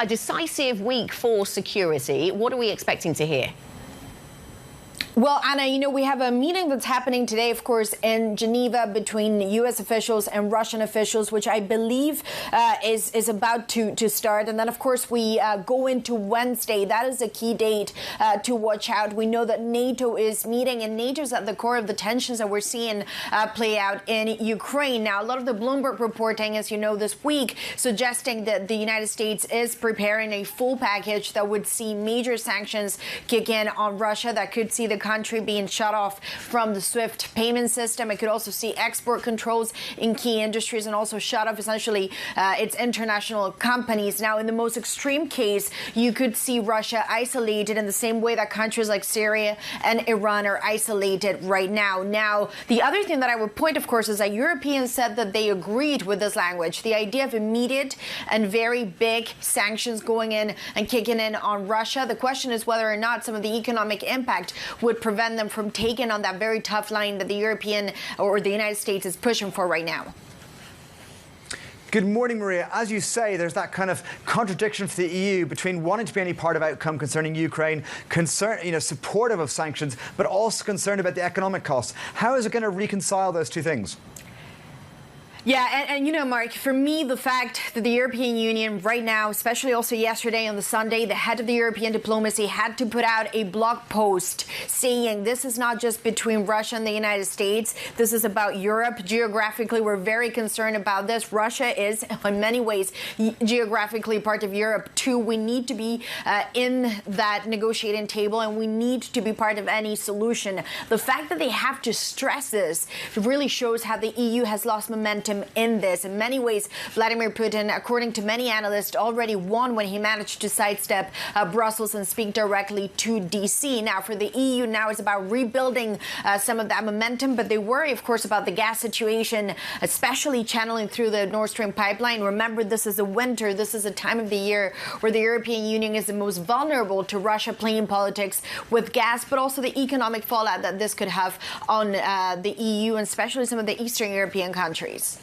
a decisive week for security. What are we expecting to hear? Well, Anna, we have a meeting that's happening today, of course, in Geneva between U.S. officials and Russian officials, which I believe is about to start. And then, of course, we go into Wednesday. That is a key date to watch out. We know that NATO is meeting, and NATO's at the core of the tensions that we're seeing play out in Ukraine. Now, a lot of the Bloomberg reporting, as you know, this week, suggesting that the United States is preparing a full package that would see major sanctions kick in on Russia, that could see the country being shut off from the SWIFT payment system. It could also see export controls in key industries and also shut off essentially its international companies. Now, in the most extreme case, you could see Russia isolated in the same way that countries like Syria and Iran are isolated right now. Now, the other thing that I would point, of course, is that Europeans said that they agreed with this language. The idea of immediate and very big sanctions going in and kicking in on Russia. The question is whether or not some of the economic impact would prevent them from taking on that very tough line that the European or the United States is pushing for right now. Good morning, Maria. As you say, there's that kind of contradiction for the EU between wanting to be any part of outcome concerning Ukraine, supportive of sanctions, but also concerned about the economic costs. How is it going to reconcile those two things? Yeah, and Mark, for me, the fact that the European Union right now, especially also yesterday on the Sunday, the head of the European diplomacy had to put out a blog post saying this is not just between Russia and the United States. This is about Europe. Geographically, we're very concerned about this. Russia is, in many ways, geographically part of Europe, too. We need to be in that negotiating table, and we need to be part of any solution. The fact that they have to stress this really shows how the EU has lost momentum in this. In many ways, Vladimir Putin, according to many analysts, already won when he managed to sidestep Brussels and speak directly to DC. Now, for the EU, now it's about rebuilding some of that momentum, but they worry, of course, about the gas situation, especially channeling through the Nord Stream pipeline. Remember, this is a winter. This is a time of the year where the European Union is the most vulnerable to Russia playing politics with gas, but also the economic fallout that this could have on the EU and especially some of the Eastern European countries.